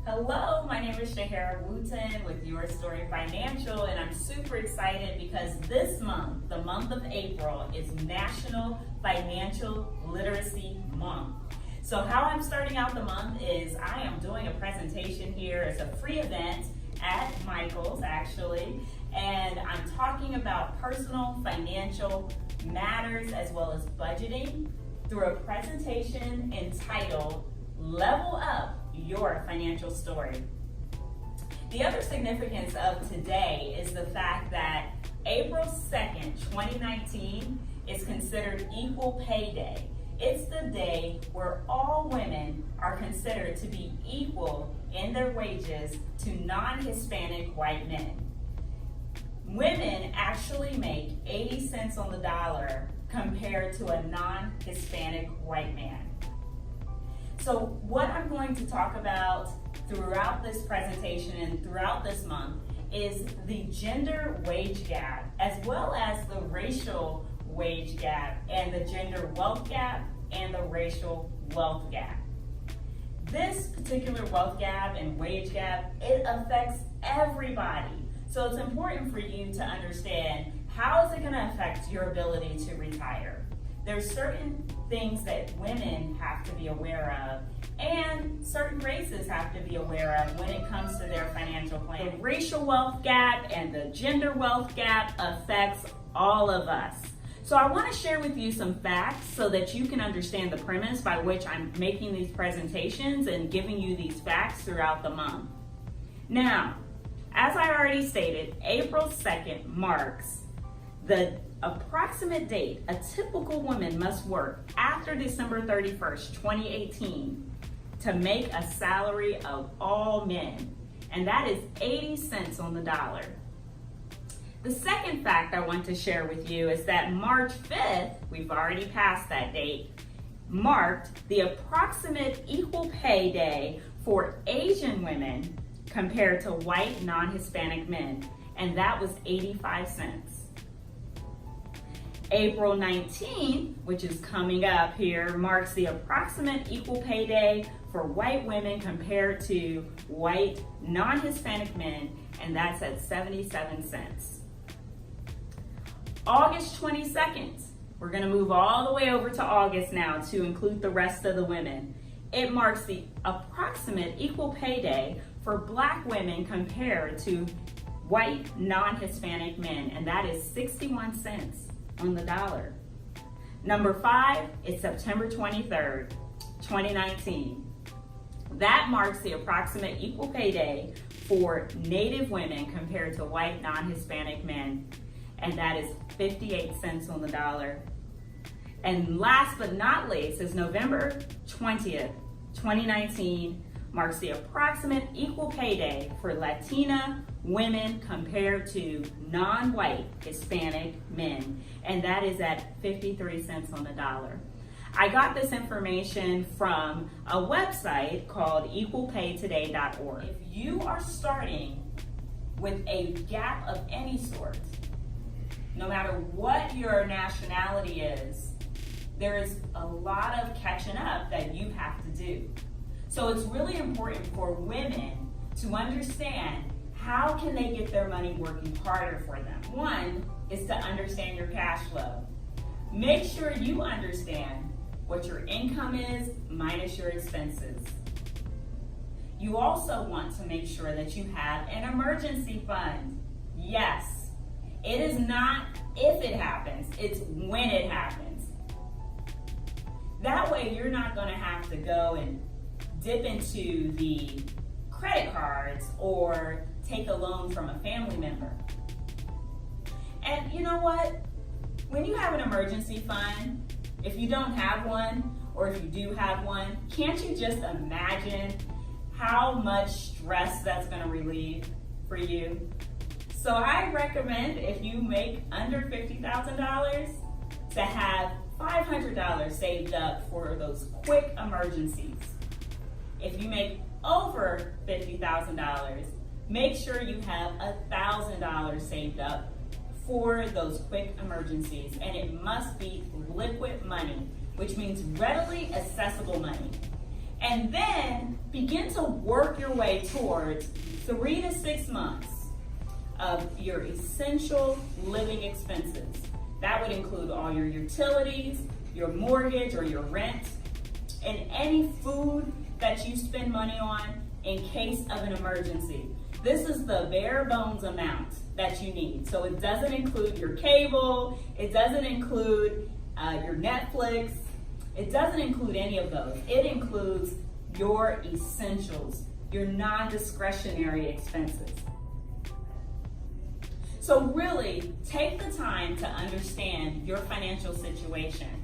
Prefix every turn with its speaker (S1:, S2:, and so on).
S1: Hello, my name is Shahara Wooten with Your Story Financial, and I'm super excited because this month, the month of April, is National Financial Literacy Month. So how I'm starting out the month is I am doing a presentation here. It's a free event at Michael's, actually, and I'm talking about personal financial matters as well as budgeting through a presentation entitled Level Up Your Financial Story. The other significance of today is the fact that April 2nd, 2019 is considered Equal Pay Day. It's the day where all women are considered to be equal in their wages to non-Hispanic white men. Women actually make 80 cents on the dollar compared to a non-Hispanic white man. So what I'm going to talk about throughout this presentation and throughout this month is the gender wage gap, as well as the racial wage gap and the gender wealth gap and the racial wealth gap. This particular wealth gap and wage gap, it affects everybody. So it's important for you to understand how is it going to affect your ability to retire. There's certain things that women have to be aware of and certain races have to be aware of when it comes to their financial plan. The racial wealth gap and the gender wealth gap affects all of us. So I want to share with you some facts so that you can understand the premise by which I'm making these presentations and giving you these facts throughout the month. Now, as I already stated, April 2nd marks the approximate date a typical woman must work after December 31st, 2018 to make a salary of all men, and that is 80 cents on the dollar. The second fact I want to share with you is that March 5th, we've already passed that date, marked the approximate equal pay day for Asian women compared to white non-Hispanic men, and that was 85 cents. April 19th, which is coming up here, marks the approximate equal pay day for white women compared to white non-Hispanic men, and that's at 77 cents. August 22nd, we're going to move all the way over to August now to include the rest of the women. It marks the approximate equal pay day for Black women compared to white non-Hispanic men, and that is 61 cents on the dollar. Number 5 is September 23rd, 2019. That marks the approximate equal pay day for Native women compared to white non-Hispanic men, and that is 58 cents on the dollar. And last but not least is November 20th, 2019 marks the approximate equal pay day for Latina women compared to non-white Hispanic men, and that is at 53 cents on the dollar. I got this information from a website called equalpaytoday.org. If you are starting with a gap of any sort, no matter what your nationality is, there is a lot of catching up that you have to do. So it's really important for women to understand how can they get their money working harder for them. One is to understand your cash flow. Make sure you understand what your income is minus your expenses. You also want to make sure that you have an emergency fund. Yes, it is not if it happens, it's when it happens. That way you're not going to have to go and dip into the credit cards or take a loan from a family member. And you know what? When you have an emergency fund, if you don't have one, or if you do have one, can't you just imagine how much stress that's going to relieve for you? So I recommend, if you make under $50,000, to have $500 saved up for those quick emergencies. If you make over $50,000, make sure you have $1,000 saved up for those quick emergencies, and it must be liquid money, which means readily accessible money. And then begin to work your way towards 3 to 6 months of your essential living expenses. That would include all your utilities, your mortgage or your rent, and any food that you spend money on in case of an emergency. This is the bare bones amount that you need. So it doesn't include your cable, it doesn't include your Netflix, it doesn't include any of those. It includes your essentials, your non-discretionary expenses. So really, take the time to understand your financial situation.